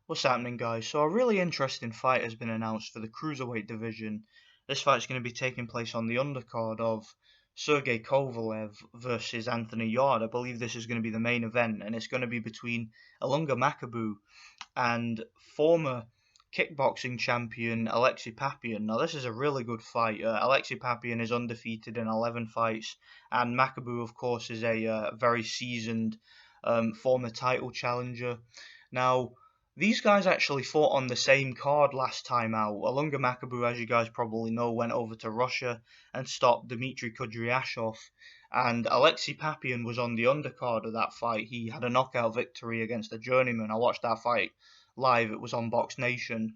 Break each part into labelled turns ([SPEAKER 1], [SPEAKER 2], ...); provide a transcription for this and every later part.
[SPEAKER 1] What's happening, guys? So, a really interesting fight has been announced for the cruiserweight division. This fight is going to be taking place on the undercard of Sergey Kovalev versus Anthony Yarde. I believe this is going to be the main event, and it's going to be between Ilunga Makabu and former kickboxing champion Aleksei Papin. Now, this is a really good fight. Aleksei Papin is undefeated in 11 fights, and Makabu, of course, is a very seasoned former title challenger. Now, these guys actually fought on the same card last time out. Ilunga Makabu, as you guys probably know, went over to Russia and stopped Dmitry Kudryashov. And Aleksei Papin was on the undercard of that fight. He had a knockout victory against a journeyman. I watched that fight live. It was on Box Nation.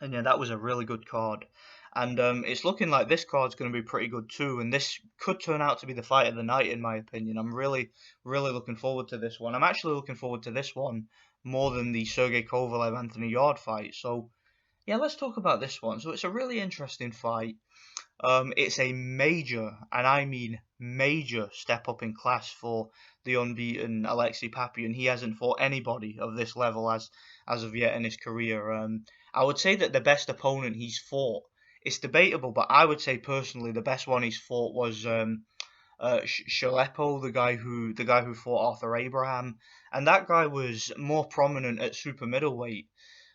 [SPEAKER 1] And yeah, that was a really good card. And it's looking like this card's going to be pretty good too. And this could turn out to be the fight of the night, in my opinion. I'm really, really looking forward to this one. I'm actually looking forward to this one more than the Sergey Kovalev Anthony Yarde fight. So yeah, let's talk about this one. So it's a really interesting fight. It's a major, and I mean major, step up in class for the unbeaten Aleksei Papin. He hasn't fought anybody of this level as of yet in his career. I would say that the best opponent he's fought, it's debatable, but I would say personally the best one he's fought was Shalepo, the guy who fought Arthur Abraham, and that guy was more prominent at super middleweight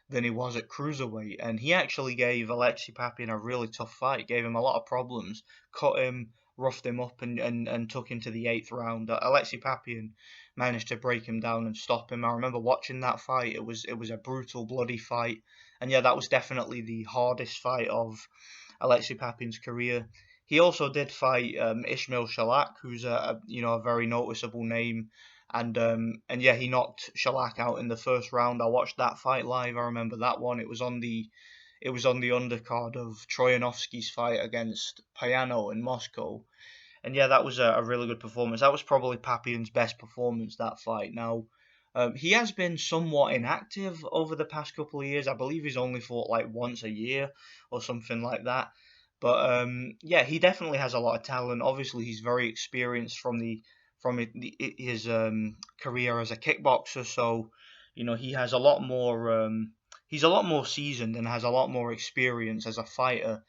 [SPEAKER 1] than he was at cruiserweight, and he actually gave Aleksei Papin a really tough fight, gave him a lot of problems, cut him, roughed him up, and took him to the 8th round. Aleksei Papin managed to break him down and stop him. I remember watching that fight. It was a brutal, bloody fight, and yeah, that was definitely the hardest fight of Aleksei Papin's career. He also did fight Ismail Shalak, who's a very noticeable name, and yeah, he knocked Shalak out in the first round. I watched that fight live. I remember that one. It was on the undercard of Troyanovsky's fight against Payano in Moscow, and yeah, that was a really good performance. That was probably Papin's best performance, that fight. Now, he has been somewhat inactive over the past couple of years. I believe he's only fought like once a year or something like that. But yeah, he definitely has a lot of talent. Obviously, he's very experienced from his career as a kickboxer. So, he has a lot more. He's a lot more seasoned and has a lot more experience as a fighter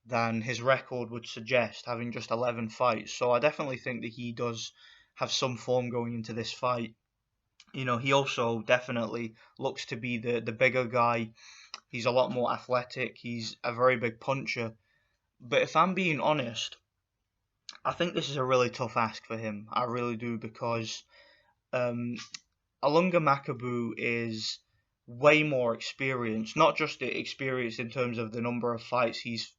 [SPEAKER 1] than his record would suggest, having just 11 fights. So I definitely think that he does have some form going into this fight. He also definitely looks to be the bigger guy. He's a lot more athletic. He's a very big puncher. But if I'm being honest, I think this is a really tough ask for him. I really do, because um, Ilunga Makabu is way more experienced, not just experienced in terms of the number of fights he's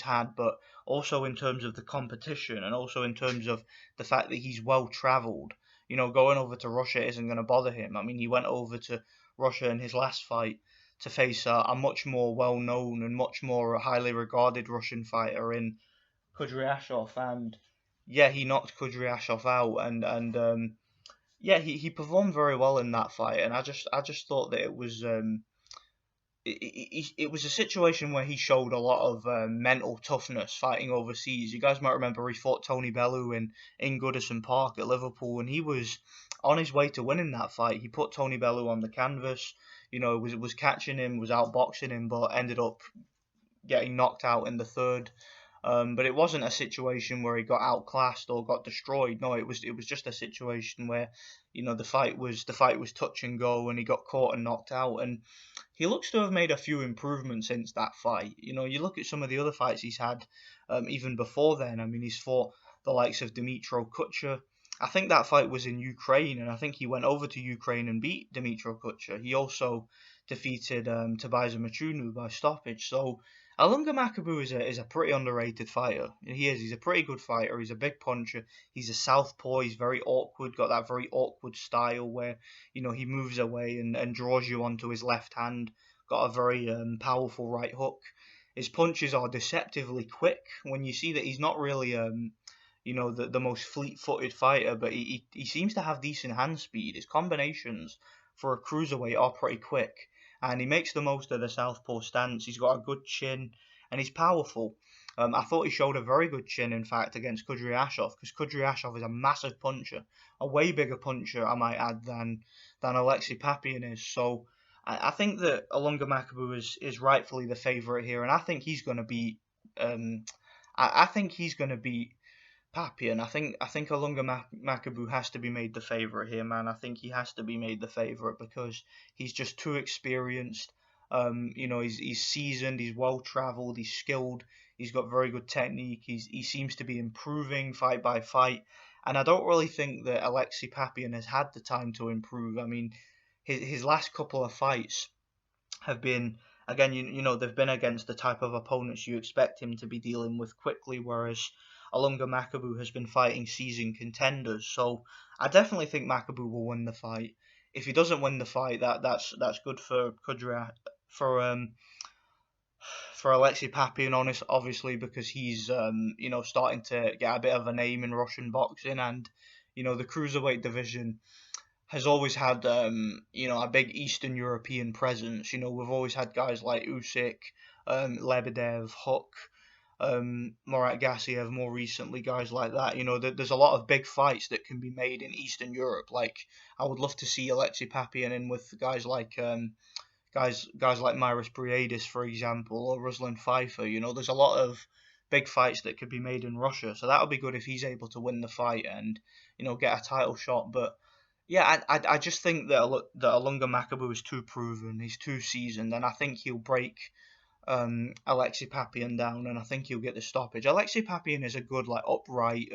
[SPEAKER 1] had, but also in terms of the competition, and also in terms of the fact that he's well travelled. Going over to Russia isn't going to bother him. I mean, he went over to Russia in his last fight to face a much more well-known and much more highly regarded Russian fighter in Kudryashov, and yeah, he knocked Kudryashov out, and yeah, he performed very well in that fight, and I just thought that it was a situation where he showed a lot of mental toughness fighting overseas. You guys might remember he fought Tony Bellew in Goodison Park at Liverpool, and he was on his way to winning that fight. He put Tony Bellew on the canvas, was catching him, was outboxing him, but ended up getting knocked out in the third. But it wasn't a situation where he got outclassed or got destroyed. No, it was just a situation where, the fight was touch and go, and he got caught and knocked out. And he looks to have made a few improvements since that fight. You look at some of the other fights he's had, even before then. I mean, he's fought the likes of Dmytro Kutcher. I think that fight was in Ukraine, and I think he went over to Ukraine and beat Dmytro Kutcher. He also defeated Tabaisa Machunu by stoppage. So Ilunga Makabu is a pretty underrated fighter. He is. He's a pretty good fighter. He's a big puncher. He's a southpaw. He's very awkward. Got that very awkward style where he moves away and draws you onto his left hand. Got a very powerful right hook. His punches are deceptively quick. When you see that he's not really the most fleet-footed fighter, but he seems to have decent hand speed. His combinations for a cruiserweight are pretty quick, and he makes the most of the southpaw stance. He's got a good chin, and he's powerful. I thought he showed a very good chin, in fact, against Kudryashov, because Kudryashov is a massive puncher, a way bigger puncher, I might add, than Aleksei Papin is. So I think that Ilunga Makabu is rightfully the favourite here, and I think he's going to beat. Um, I think he's going to beat Papin. I think Ilunga Makabu has to be made the favourite here, man. I think he has to be made the favourite because he's just too experienced. He's seasoned, he's well travelled, he's skilled, he's got very good technique. He seems to be improving fight by fight, and I don't really think that Aleksei Papin has had the time to improve. I mean, his last couple of fights have been, again, they've been against the type of opponents you expect him to be dealing with quickly, whereas Ilunga Makabu has been fighting seasoned contenders. So I definitely think Makabu will win the fight. If he doesn't win the fight, that's good for Kudra, for um for Aleksei Papin, honest, obviously, because he's starting to get a bit of a name in Russian boxing, and the cruiserweight division has always had a big Eastern European presence. We've always had guys like Usyk, Lebedev, Hook, Murat Gassiev more recently, guys like that. There's a lot of big fights that can be made in Eastern Europe. Like I would love to see Aleksei Papin in with guys like guys like Myris Briadis, for example, or Ruslan Pfeiffer. There's a lot of big fights that could be made in Russia, so that would be good if he's able to win the fight and get a title shot. But yeah, I just think that Ilunga Makabu is too proven. He's too seasoned, and I think he'll break Aleksei Papin down, and I think he'll get the stoppage. Aleksei Papin is a good, like upright,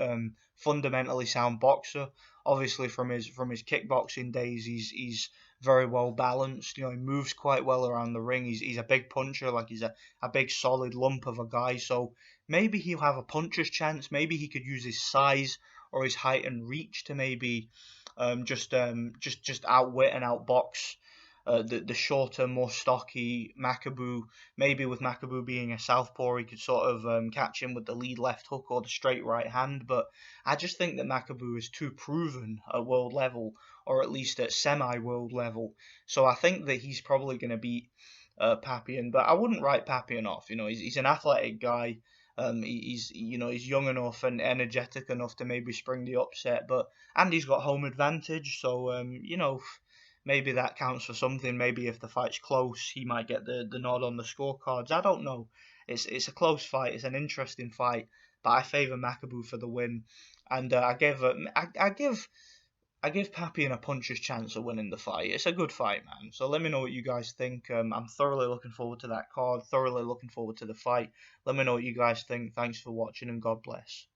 [SPEAKER 1] fundamentally sound boxer. Obviously, from his kickboxing days, he's very well balanced. He moves quite well around the ring. He's a big puncher, like he's a big solid lump of a guy. So maybe he'll have a puncher's chance. Maybe he could use his size or his height and reach to maybe just outwit and outbox the shorter, more stocky Makabu. Maybe with Makabu being a southpaw, he could sort of catch him with the lead left hook or the straight right hand. But I just think that Makabu is too proven at world level, or at least at semi-world level. So I think that he's probably going to beat Papin. But I wouldn't write Papin off. He's an athletic guy. He's young enough and energetic enough to maybe spring the upset, and he's got home advantage, so maybe that counts for something. Maybe if the fight's close, he might get the nod on the scorecards. I don't know. It's a close fight. It's an interesting fight, but I favour Makabu for the win, and I give Papin a puncher's chance of winning the fight. It's a good fight, man. So let me know what you guys think. I'm thoroughly looking forward to that card. Thoroughly looking forward to the fight. Let me know what you guys think. Thanks for watching, and God bless.